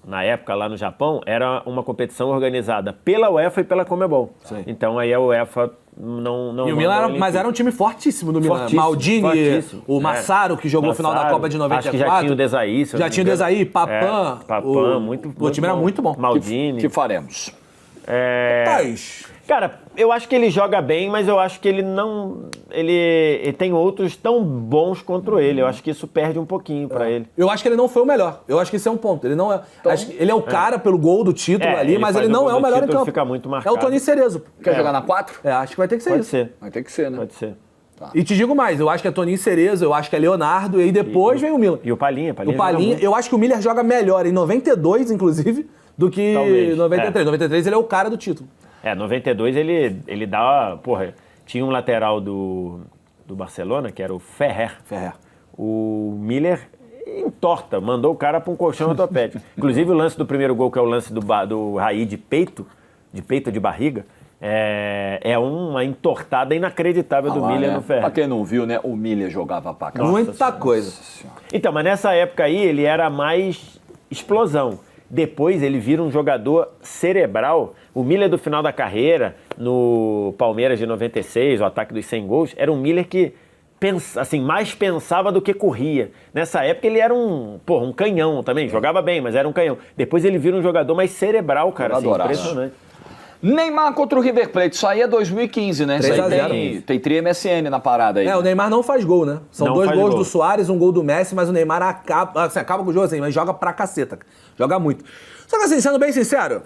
na época lá no Japão, era uma competição organizada pela UEFA e pela Conmebol. Sim. Então aí a UEFA não E o Milan era um time fortíssimo do Milan. Fortíssimo, Maldini, fortíssimo. o Massaro, que jogou o final da Copa de 94. Acho que já tinha o Desailly. se eu Já não tinha o me engano. Desailly, Papan. Papan, muito O time era muito bom. Maldini. Que faremos? Mas... Cara, eu acho que ele joga bem, mas eu acho que ele não... Ele tem outros tão bons contra ele. Eu acho que isso perde um pouquinho pra ele. Eu acho que ele não foi o melhor. Eu acho que esse é um ponto. Ele não é. Acho que ele é o cara pelo gol do título ali, mas faz ele não gol é o do melhor em título, campo. Fica muito É marcado. o Tony Cerezo. Quer jogar na 4? Acho que vai ter que ser Pode isso. ser, Vai ter que ser, né? pode ser. E te digo mais, eu acho que é Toninho Cerezo, eu acho que é Leonardo, e aí depois vem o Milan. E o Palhinha. O Palhinha, eu acho que o Miller joga melhor em 92, inclusive, do que Talvez, 93. 93 ele é o cara do título. 92 ele dá... Porra, tinha um lateral do Barcelona, que era o Ferrer. O Miller entorta, mandou o cara para um colchão ortopédico. Inclusive o lance do primeiro gol, que é o lance do Raí de peito de barriga, é uma entortada inacreditável do Miller no Ferrer. Pra quem não viu, né? O Miller jogava pra cá. Muita coisa. Então, mas nessa época aí ele era mais explosão. Depois ele vira um jogador cerebral. O Miller do final da carreira, no Palmeiras de 96, o ataque dos 100 gols, era um Miller que mais pensava do que corria. Nessa época ele era um canhão também, jogava bem, mas era um canhão. Depois ele vira um jogador mais cerebral, cara, assim, impressionante. Neymar contra o River Plate, isso aí é 2015, né? Isso 3 a 0. aí tem tri-MSN na parada aí. O Neymar não faz gol, né? São Não 2 faz gols gol. do Suárez, um gol do Messi, mas o Neymar acaba com o jogo assim, mas joga pra caceta. Joga muito. Só que assim, sendo bem sincero,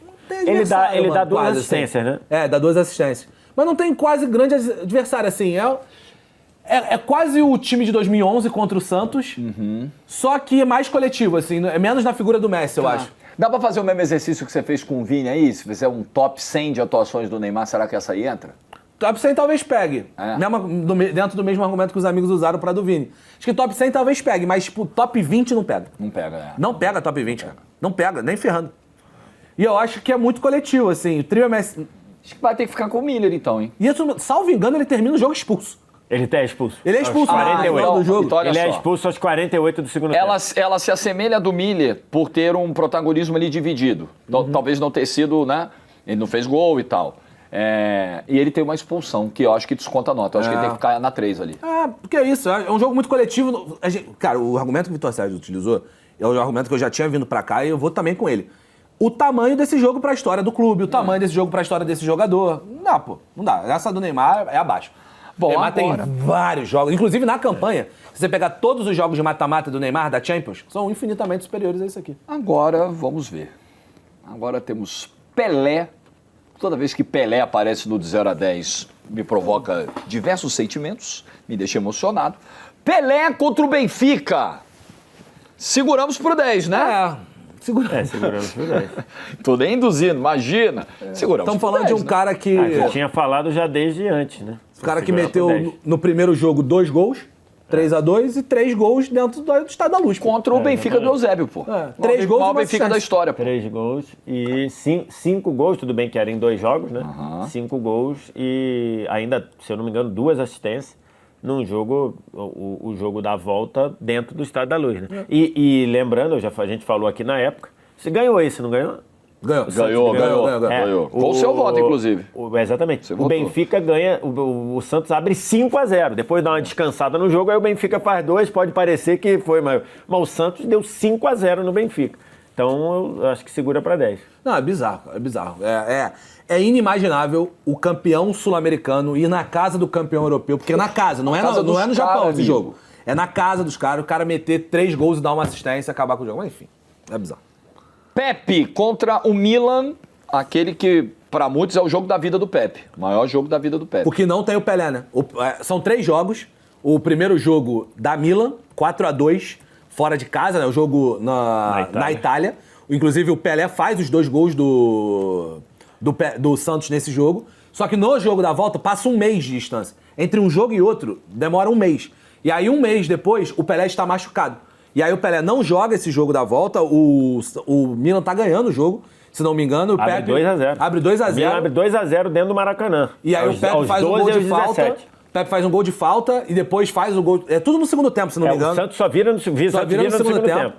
não tem adversário, Ele dá mano, 2 quase, assistências, assim. né? Dá 2 assistências. Mas não tem quase grande adversário, assim. É quase o time de 2011 contra o Santos, só que é mais coletivo, assim. É menos na figura do Messi, eu acho. Dá pra fazer o mesmo exercício que você fez com o Vini aí? Se fizer um top 100 de atuações do Neymar, será que essa aí entra? Top 100 talvez pegue. Dentro do mesmo argumento que os amigos usaram pra do Vini. Acho que top 100 talvez pegue, mas tipo, top 20 não pega. Não pega, né? Não pega top 20, cara. Não pega, nem ferrando. E eu acho que é muito coletivo, assim. O trio MS... Acho que vai ter que ficar com o Miller então, hein? E isso, salvo engano, ele termina o jogo expulso. Ele é expulso. Ele é expulso Aos no 48. final do jogo. Então, olha Ele é só. expulso aos 48 do segundo tempo. Ela se assemelha do Miller por ter um protagonismo ali dividido. Talvez não ter sido, né? Ele não fez gol e tal. E ele tem uma expulsão, que eu acho que desconta a nota. Eu acho que ele tem que ficar na 3 ali. Porque é isso. É um jogo muito coletivo. Cara, o argumento que o Vitor Sérgio utilizou é o argumento que eu já tinha vindo pra cá e eu vou também com ele. O tamanho desse jogo pra história do clube, o tamanho desse jogo pra história desse jogador. Não dá, pô. Não dá. Essa do Neymar é abaixo. Bom, o Neymar agora... tem vários jogos. Inclusive na campanha, se você pegar todos os jogos de mata-mata do Neymar, da Champions, são infinitamente superiores a isso aqui. Agora, vamos ver. Agora temos Pelé. Toda vez que Pelé aparece no de 0 a 10, me provoca diversos sentimentos, me deixa emocionado. Pelé contra o Benfica. Seguramos pro 10, né? Seguramos por 10. Tô nem induzindo, imagina. Seguramos Estamos pro falando 10, de um né? cara que... Eu tinha falado já desde antes, né? O cara que ganhar meteu por 10. no primeiro jogo 2 gols, 3-2 e 3 gols dentro do Estado da Luz. Pô. Contra o Benfica do Eusébio, pô. 3 gols e o uma Benfica da assistência. história, pô. 3 gols e 5 gols, tudo bem que era em 2 jogos, né? 5 gols e ainda, se eu não me engano, 2 assistências num jogo, o jogo da volta dentro do Estádio da Luz, né? E lembrando, a gente falou aqui na época, você ganhou esse, não ganhou? Ganhou. Com o seu voto, inclusive. Exatamente. Você o votou. Benfica ganha, o Santos abre 5-0. Depois dá uma descansada no jogo, aí o Benfica faz 2, pode parecer que foi, mas o Santos deu 5-0 no Benfica. Então, eu acho que segura para 10. Não, é bizarro, é bizarro. É inimaginável o campeão sul-americano ir na casa do campeão europeu, porque é na casa, não é no Japão esse jogo. É na casa dos caras, o cara meter 3 gols e dar uma assistência e acabar com o jogo. Mas enfim, é bizarro. Pepe contra o Milan, aquele que pra muitos é o jogo da vida do Pepe. O maior jogo da vida do Pepe. Porque não tem o Pelé, né? São 3 jogos. O primeiro jogo da Milan, 4-2, fora de casa, né? O jogo na Itália. Inclusive o Pelé faz os 2 gols do Santos nesse jogo. Só que no jogo da volta passa um mês de distância. Entre um jogo e outro, demora um mês. E aí um mês depois, o Pelé está machucado. E aí o Pelé não joga esse jogo da volta, o Milan tá ganhando o jogo, se não me engano. O Abre Pepe 2-0. Abre 2-0. Milan abre 2-0 dentro do Maracanã. E aí o Pepe faz um gol de falta. Pepe faz um gol de falta e depois faz o gol. É tudo no segundo tempo, se não me engano. O Santos só vira no segundo tempo.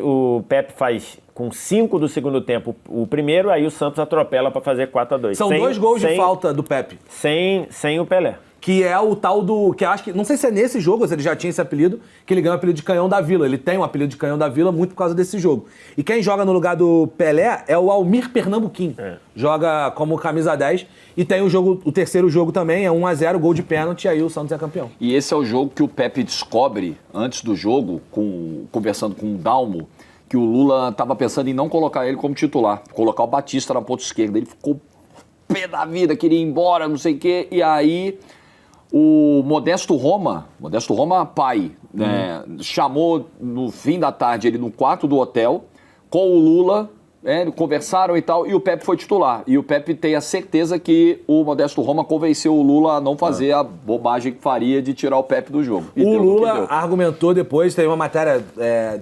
O Pepe faz com 5 do segundo tempo o primeiro, aí o Santos atropela para fazer 4-2. São 2 gols de falta do Pepe. Sem o Pelé. Que é o tal do... que acho que... não sei se é nesse jogo, ou se ele já tinha esse apelido, que ele ganhou o apelido de Canhão da Vila. Ele tem um apelido de Canhão da Vila muito por causa desse jogo. E quem joga no lugar do Pelé é o Almir Pernambuquim. Joga como camisa 10. E tem o terceiro jogo também, é 1-0, gol de pênalti, e aí o Santos é campeão. E esse é o jogo que o Pepe descobre, antes do jogo, conversando com o Dalmo, que o Lula estava pensando em não colocar ele como titular, colocar o Batista na ponta esquerda. Ele ficou pé da vida, queria ir embora, não sei o quê, e aí... O Modesto Roma pai, né, chamou no fim da tarde ele no quarto do hotel com o Lula, conversaram e tal, e o Pepe foi titular. E o Pepe tem a certeza que o Modesto Roma convenceu o Lula a não fazer a bobagem que faria de tirar o Pepe do jogo. E o Lula argumentou depois, teve uma matéria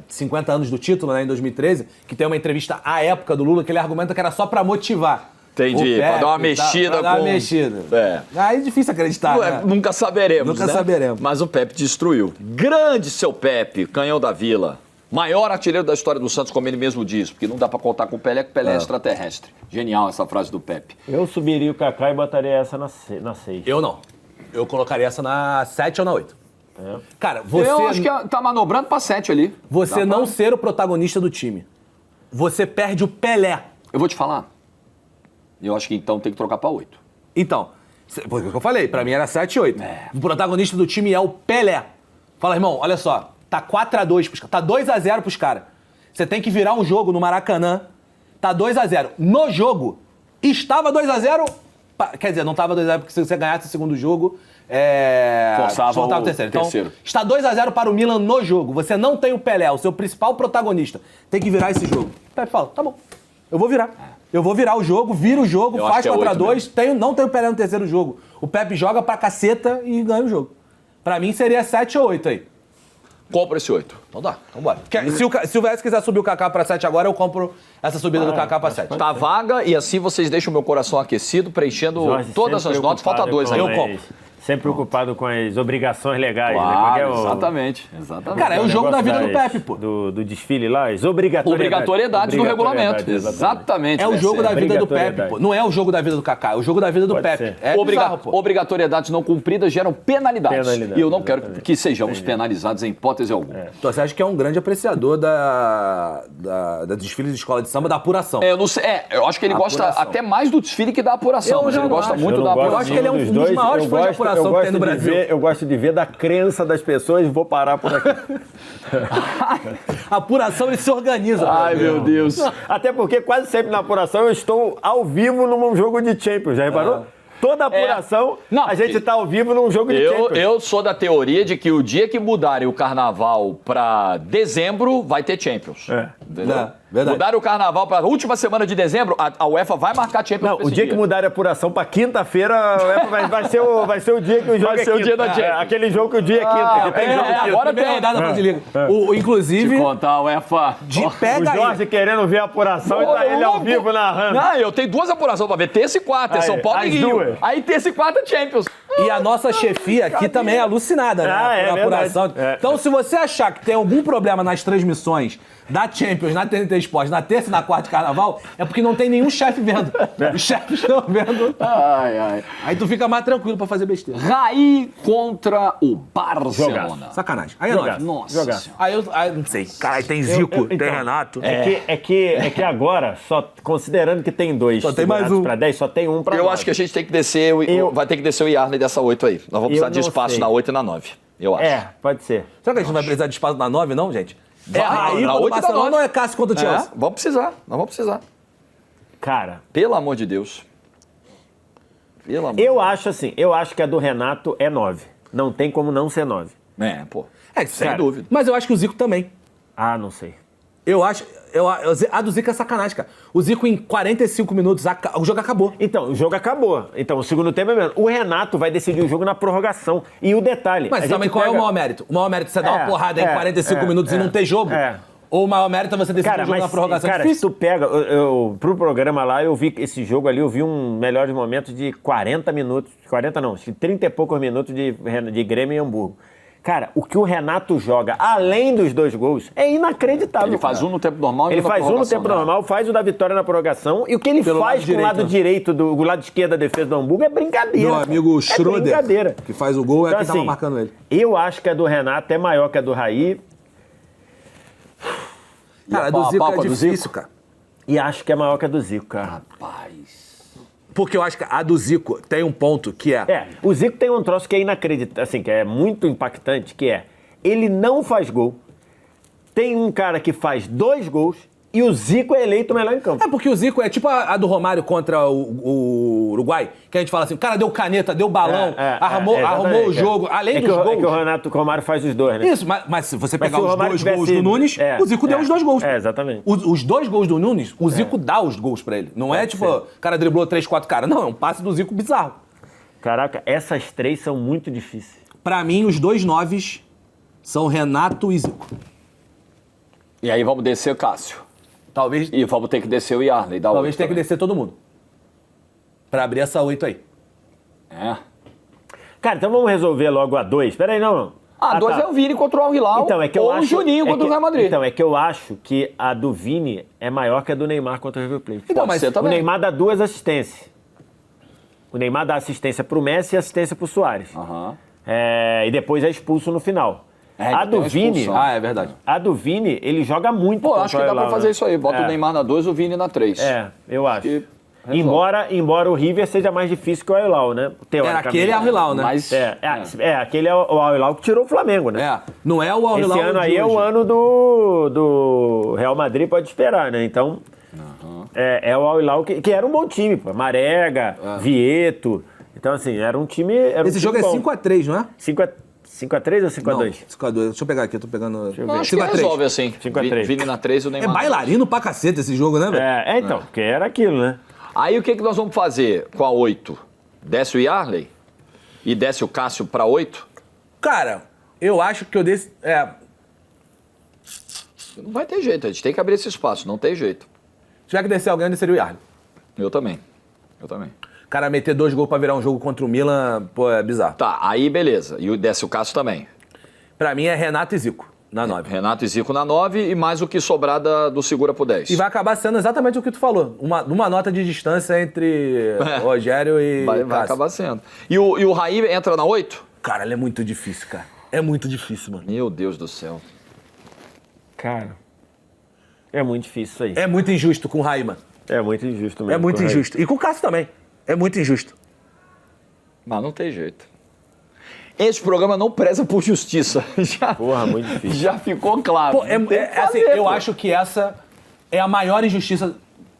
50 anos do título, né, em 2013, que tem uma entrevista à época do Lula, que ele argumenta que era só pra motivar. Entendi, pra dar uma mexida pra dar uma mexida. Aí é difícil acreditar, né? Nunca saberemos, Nunca saberemos. Mas o Pepe destruiu. Grande seu Pepe, Canhão da Vila. Maior artilheiro da história do Santos, como ele mesmo diz, porque não dá pra contar com o Pelé, que o Pelé é extraterrestre. Genial essa frase do Pepe. Eu subiria o Kaká e botaria essa na 6. Eu não. Eu colocaria essa na 7 ou na 8. Cara, você... Eu acho que tá manobrando pra 7 ali. Você não ser o protagonista do time. Você perde o Pelé. Eu vou te falar. Eu acho que então tem que trocar pra 8. Então, foi o que eu falei, pra mim era 7 e 8. O protagonista do time é o Pelé. Fala, irmão, olha só, tá 4-2 pros caras, tá 2-0 pros caras. Você tem que virar um jogo no Maracanã, tá 2-0. No jogo, estava 2-0, quer dizer, não tava 2-0 porque se você ganhasse o segundo jogo, forçava o terceiro. Então, está 2-0 para o Milan no jogo. Você não tem o Pelé, o seu principal protagonista. Tem que virar esse jogo. O Pepe fala, tá bom, eu vou virar. Eu vou virar o jogo, vira o jogo, faz 4-2, não tem o Pelé no terceiro jogo. O Pepe joga pra caceta e ganha o jogo. Pra mim seria 7 ou 8 aí. Compra esse 8. Então dá, então bora. Se o VS quiser subir o Kaká pra 7 agora, eu compro essa subida do Kaká pra 7. Tá vaga e assim vocês deixam o meu coração aquecido, preenchendo Jorge, todas as notas. Falta 2 aí. Eu compro. Sempre preocupado com as obrigações legais, Claro, né? Exatamente. Cara, é o jogo da vida do Pepe, pô. Do desfile lá, as obrigatoriedades do regulamento. Exatamente. É o jogo da vida do Pepe, pô. Não é o jogo da vida do Kaká, é o jogo da vida do Pepe. É bizarro, pô. Obrigatoriedades não cumpridas geram penalidades. E eu não quero que sejamos penalizados em hipótese alguma. Então você acha que é um grande apreciador da desfile de escola de samba, da apuração? Eu não sei. Eu acho que ele gosta até mais do desfile que da apuração. Mas ele gosta muito da apuração. Eu acho que ele é um dos maiores fãs de apuração que tem no Brasil. Eu gosto de ver da crença das pessoas e vou parar por aqui. A apuração, ele se organiza. Ai, meu Deus. Até porque quase sempre na apuração eu estou ao vivo num jogo de Champions, já reparou? toda a apuração, Não, a gente tá ao vivo num jogo de Champions. Eu sou da teoria de que o dia que mudarem o carnaval pra dezembro, vai ter Champions. Entendeu? Verdade. Mudaram o carnaval pra última semana de dezembro, a UEFA vai marcar Champions Não, pra o esse dia que mudarem a apuração pra quinta-feira, a UEFA vai ser o dia que o jogo Vai é ser o quinta. dia da Champions. Aquele jogo que o dia é quinta. Que tem jogo quinta. agora Primeira tem. rodada da Bundesliga. Inclusive, Te contar, UEFA. pega O Jorge aí. querendo ver a apuração e tá ele ao vivo narrando. Não, eu tenho duas apurações pra ver, terça e quarta, é Aí, São Paulo e as Rio. duas. Aí terça e quarta Champions. E a nossa chefia aqui também é alucinada, né? Ah, por é apuração. verdade. É. Então, se você achar que tem algum problema nas transmissões da Champions, na TNT Sports, na terça e na quarta de carnaval, é porque não tem nenhum chefe vendo. Os chefes estão vendo. Ai. Aí tu fica mais tranquilo pra fazer besteira. Raí contra o Barcelona. Sacanagem. Aí é Jogaço. nóis. Nossa Jogaço. Senhora. Aí eu não sei. Caralho, tem Zico, tem Renato. É que agora, só considerando que tem dois Só tem mais segurados um. pra 10, só tem um pra Eu 9. acho que a gente tem que descer, vai ter que descer o Yarley dessa 8 aí. Nós vamos precisar de não espaço sei. na 8 e na 9, eu acho. É, pode ser. Será que a gente não vai precisar de espaço na 9, não, gente? Vai, é Raí na contra o 8 e na Barcelona 9. ou é Cássio contra o Chelsea? Vamos precisar, nós vamos precisar. Cara, Pelo amor de Deus. Pelo amor eu acho assim, eu acho que a do Renato é 9. Não tem como não ser 9. pô. Sem Cara, dúvida. Mas eu acho que o Zico também. Ah, não sei. Eu acho. A do Zico é sacanagem, cara. O Zico, em 45 minutos, o jogo acabou. Então, o jogo acabou. Então, o segundo tempo é mesmo. O Renato vai decidir o jogo na prorrogação. E o detalhe... Mas também qual é o maior mérito? O maior mérito é você dar uma porrada em 45 minutos e não ter jogo? Ou o maior mérito é você decidir o jogo na prorrogação? Cara, se tu pega... Pro programa lá, eu vi esse jogo ali, eu vi um melhor momento de 40 minutos. 40 não, acho que 30 e poucos minutos de Grêmio e Hamburgo. Cara, o que o Renato joga, além dos 2 gols, é inacreditável. Ele faz um no tempo normal e Ele um na faz um no prorrogação, tempo né? normal, faz o da vitória na prorrogação. E o que ele Pelo faz lado com o lado direito, direito, o lado esquerdo da defesa do Hamburgo é brincadeira. Meu amigo É Schroeder, brincadeira. que faz o gol, é Então, quem tava assim, marcando ele. Eu acho que a do Renato é maior que a do Raí. Cara, a do Zico é difícil, cara. E acho que é maior que a do Zico, cara. Rapaz. Porque eu acho que a do Zico tem um ponto que é... É, o Zico tem um troço que é inacreditável, assim, que é muito impactante, que é, ele não faz gol, tem um cara que faz 2 gols e o Zico é eleito o melhor em campo. É porque o Zico é tipo a do Romário contra o Uruguai, que a gente fala assim, o cara deu caneta, deu balão, arrumou o jogo, além dos gols. É que o Renato Romário faz os 2, né? Isso, mas se você Mas pegar se o os Romário 2 gols tivesse- do Nunes, o Zico deu os 2 gols. É, exatamente. Os 2 gols do Nunes, o Zico dá os gols pra ele. Não é tipo, o cara driblou 3, 4 caras. Não, é um passe do Zico bizarro. Caraca, essas 3 são muito difíceis. Pra mim, os 2 noves são Renato e Zico. E aí vamos descer o Cássio. Talvez E vamos ter que descer o Yarley. tenha que descer todo mundo. Pra abrir essa 8 aí. É. Cara, então vamos resolver logo a 2. Peraí, não. A 2 é o Vini contra o Al Hilal. Então, é que eu ou acho, o Juninho contra o Real Madrid. Então, é que eu acho que a do Vini é maior que a do Neymar contra o River Plate. Então, mas ser O também. Neymar dá 2 assistências. O Neymar dá assistência pro Messi e assistência pro Suárez. Aham. E depois é expulso no final. É, a tem do uma Vini, expulsão. Ah, é verdade. a do Vini, ele joga muito. Pô, contra acho o que dá Al pra Hilal, fazer né? isso aí. Bota o Neymar na 2 e o Vini na 3. Eu acho. que resolve. Embora o River seja mais difícil que o Al Hilal, né? Teoricamente. Aquele é o Hilal, né? Mas... Aquele é o Al Hilal que tirou o Flamengo, né? É, não é o Al Hilal Esse ano de aí é hoje. o ano do Real Madrid, pode esperar, né? Então, é o Al Hilal que era um bom time, pô. Marega, Vieto. Então, assim, era um time. Esse jogo é 5x3, não é? 5x3 ou 5x2? Não, 5x2. Deixa eu pegar aqui, eu tô pegando... Não, acho que resolve assim. 5x3. Vini na 3 e o É Neymar na 3. bailarino pra caceta esse jogo, né, velho? Então, porque era aquilo, né? Aí o que nós vamos fazer com a 8? Desce o Yarley? E desce o Cássio pra 8? Cara, eu acho que eu desse... Não vai ter jeito, a gente tem que abrir esse espaço, não tem jeito. Se tiver que descer alguém, eu desceria o Yarley. Eu também. Eu também. O cara meter 2 gols pra virar um jogo contra o Milan, pô, é bizarro. Tá, aí beleza. E desce o Cássio também. Pra mim é Renato e Zico, na 9. Renato e Zico na 9 e mais o que sobrar do segura pro 10. E vai acabar sendo exatamente o que tu falou. Uma nota de distância entre Rogério e Vai Cássio. acabar sendo. E o Raí entra na 8? Cara, ele é muito difícil, cara. É muito difícil, mano. Meu Deus do céu. Cara, é muito difícil isso aí. É muito injusto com o Raí, mano. É muito injusto mesmo. É muito com o Raí. injusto. E com o Cássio também. É muito injusto. Mas não tem jeito. Esse programa não preza por justiça. Já, Porra, muito difícil. já ficou claro. Pô, Não tem o que assim, fazer, eu pô. acho que essa é a maior injustiça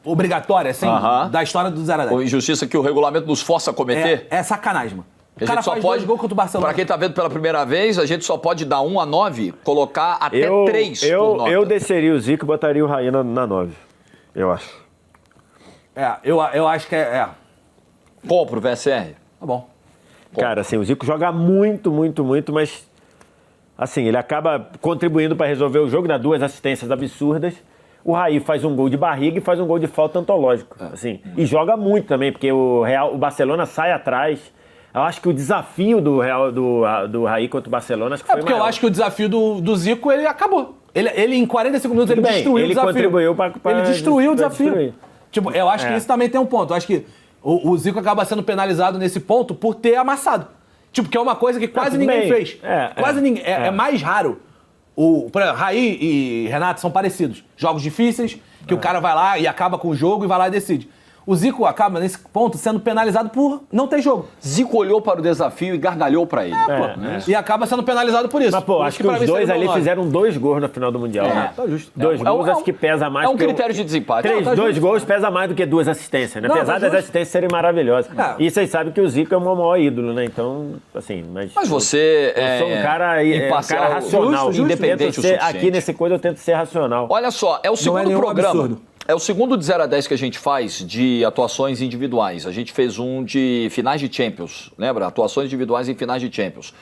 obrigatória, assim, Aham. da história do 0 a 10. Ou injustiça que o regulamento nos força a cometer? É sacanagem, mano. A O cara gente só faz pode, 2 gols contra o Barcelona. pra quem tá vendo pela primeira vez, a gente só pode dar 1 a 9, colocar até 3 por nota. Eu desceria o Zico e botaria o Raí na 9, eu acho. Eu acho que Compro, VSR. Tá bom. Cara, assim, o Zico joga muito, mas assim, ele acaba contribuindo para resolver o jogo, dá 2 assistências absurdas. O Raí faz um gol de barriga e faz um gol de falta antológico, assim. E joga muito também, porque o Barcelona sai atrás. Eu acho que o desafio do Raí contra o Barcelona acho que foi Porque maior. eu acho que o desafio do Zico, ele acabou. Ele em 45 minutos, ele Tudo bem, destruiu ele o desafio. contribuiu pra Ele destruiu o pra desafio. destruir. Tipo, eu acho que isso também tem um ponto. Eu acho que o Zico acaba sendo penalizado nesse ponto por ter amassado. Tipo, que é uma coisa que quase tudo ninguém bem. fez. Quase ninguém. É É. mais raro. Por exemplo, Raí e Renato são parecidos. Jogos difíceis, que o cara vai lá e acaba com o jogo e vai lá e decide. O Zico acaba, nesse ponto, sendo penalizado por não ter jogo. Zico olhou para o desafio e gargalhou para ele. E acaba sendo penalizado por isso. Mas, pô, Por acho isso que pra os mim dois seria ali um 9. fizeram 2 gols na final do Mundial, né? Tá justo. 2 gols acho que pesa mais. É um que critério de desempate. Não, tá 2 justo. gols pesa mais do que 2 assistências, né? Não, Apesar tá das justo. assistências serem maravilhosas. É. E vocês sabem que o Zico é o meu maior ídolo, né? Então, assim, Mas você eu sou um cara, imparcial, racional. justo, independente Tento o ser, suficiente. aqui nesse coisa eu tento ser racional. Olha só, é o segundo nenhum programa. absurdo. É o segundo de 0 a 10 que a gente faz de atuações individuais. A gente fez um de finais de Champions, lembra? Atuações individuais em finais de Champions.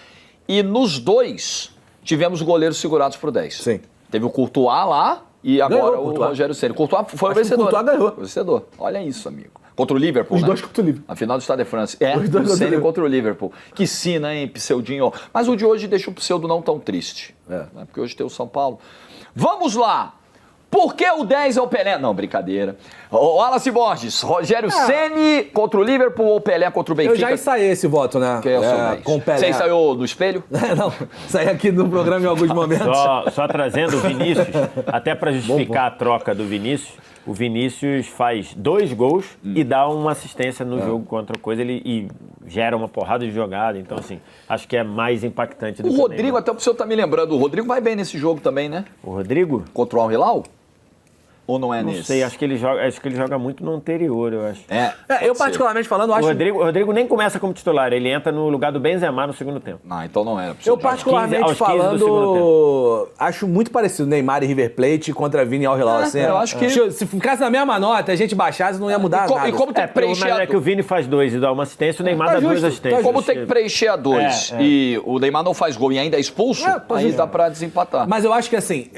E nos 2 tivemos goleiros segurados por 10. Sim. Teve o Courtois lá e agora Ganhou o o Courtois. Rogério Ceni. O Courtois foi o Acho que o vencedor. Courtois né? ganhou. O vencedor. Olha isso, amigo. Contra o Liverpool, Os né? 2 contra o Liverpool. A final do Stade de France. É, Os o dois contra o Ceni Liverpool. contra o Liverpool. Que sina, hein, Pseudinho? Mas o de hoje deixa o Pseudo não tão triste. Né? Porque hoje tem o São Paulo. Vamos lá! Por que o 10 é o Pelé? Não, brincadeira. O Wallace Borges, Rogério Ceni contra o Liverpool ou Pelé contra o Benfica? Eu já ensaiei esse voto, né? Quem é o seu 10? Com o Pelé. Você ensaiou no espelho? Não, saí aqui no programa em alguns momentos. Só trazendo o Vinícius, até para justificar a troca do Vinícius, o Vinícius faz 2 gols e dá uma assistência no jogo contra coisa e gera uma porrada de jogada. Então, assim, acho que é mais impactante do O que Rodrigo, Neymar. até o senhor tá me lembrando, o Rodrigo vai bem nesse jogo também, né? O Rodrigo? Contra o Al Hilal? Ou não é Não nesse? sei, acho que ele joga muito no anterior, eu acho. É, Eu pode ser. particularmente falando, O acho... Rodrigo nem começa como titular, ele entra no lugar do Benzema no segundo tempo. Não, então não era. Eu particularmente aos 15 do segundo falando, acho muito parecido Neymar e River Plate contra Vini e Al Hilal. assim, eu acho que- Se ficasse na mesma nota, a gente baixasse, não ia mudar nada. E como tem que preencher Mas a é que o Vini faz 2 e dá uma assistência, o Neymar dá 2 justo, assistências. Como tem que preencher a 2 e o Neymar não faz gol e ainda é expulso, aí dá pra desempatar. Mas eu acho que assim,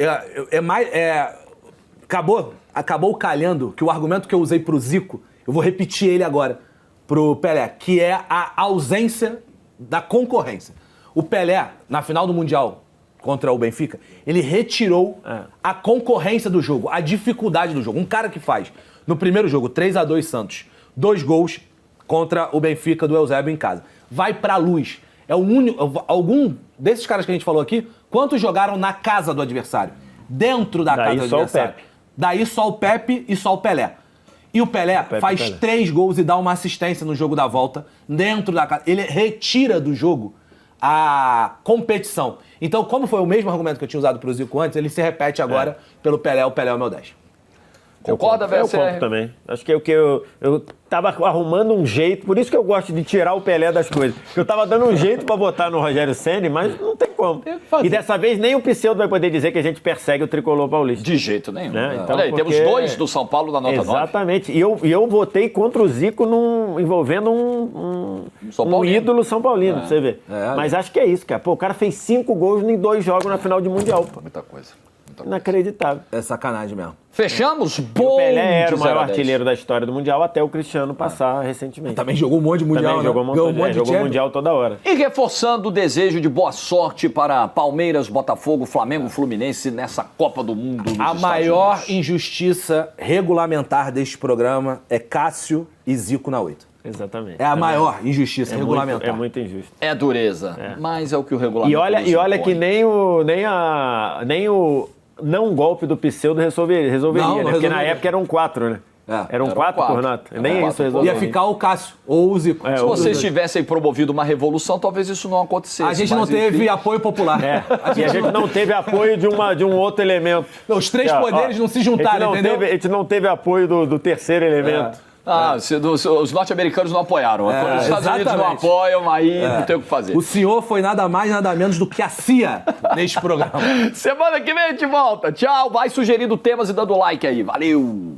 acabou calhando que o argumento que eu usei pro Zico, eu vou repetir ele agora pro Pelé, que é a ausência da concorrência. O Pelé, na final do Mundial contra o Benfica, ele retirou a concorrência do jogo, a dificuldade do jogo. Um cara que faz, no primeiro jogo, 3-2 Santos, 2 gols contra o Benfica do Eusébio em casa. Vai pra luz. É o único. Algum desses caras que a gente falou aqui, quantos jogaram na casa do adversário? Dentro da Daí casa do só o adversário. Pepe. Daí só o Pepe e só o Pelé. E o Pelé faz Pelé. 3 gols e dá uma assistência no jogo da volta, dentro da casa. Ele retira do jogo a competição. Então, como foi o mesmo argumento que eu tinha usado pro Zico antes, ele se repete agora pelo Pelé. O Pelé é o meu 10. Concorda, Eu VSR? compro também. Acho que é o que eu tava arrumando um jeito, por isso que eu gosto de tirar o Pelé das coisas. Eu tava dando um jeito pra botar no Rogério Ceni, mas não tem como. E dessa vez nem o Pseudo vai poder dizer que a gente persegue o tricolor paulista. De jeito nenhum. Né? Então, Olha aí, porque- temos 2 do São Paulo na nota 9. Exatamente. E eu votei contra o Zico envolvendo São um Paulino. ídolo São Paulino, pra você ver. Mas acho que é isso, cara. Pô, o cara fez 5 gols em 2 jogos na final de Mundial. Pô. Muita coisa. Inacreditável. É sacanagem mesmo. Fechamos? O Bom Pelé era de o maior 0 a 10. artilheiro da história do Mundial até o Cristiano passar recentemente. Também jogou um monte de Mundial, Também né? jogou um Ganhou monte, jogou Champions. Mundial toda hora. E reforçando o desejo de boa sorte para Palmeiras, Botafogo, Flamengo, Fluminense nessa Copa do Mundo. nos A Estados maior Unidos. injustiça regulamentar deste programa é Cássio e Zico na 8. Exatamente. É a maior injustiça É regulamentar. muito injusto. É dureza, mas é o que o regulamento E olha nos que impõe. nem o não golpe do Pseudo resolveria, Não né? Porque na resolveria. época eram 4, né? Eram 4 por nota. Nem isso resolveu. Ia ficar o Cássio ou o Zico. Se vocês tivessem promovido uma revolução, talvez isso não acontecesse. A gente não mas, teve enfim. apoio popular. E a gente não teve apoio de um outro elemento. Os três poderes não se juntaram, entendeu? A gente não teve apoio do terceiro elemento. Os norte-americanos não apoiaram. Quando os Estados Unidos não exatamente. apoiam, aí não tem o que fazer. O senhor foi nada mais, nada menos do que a CIA neste programa. Semana que vem a gente volta. Tchau. Vai sugerindo temas e dando like aí. Valeu!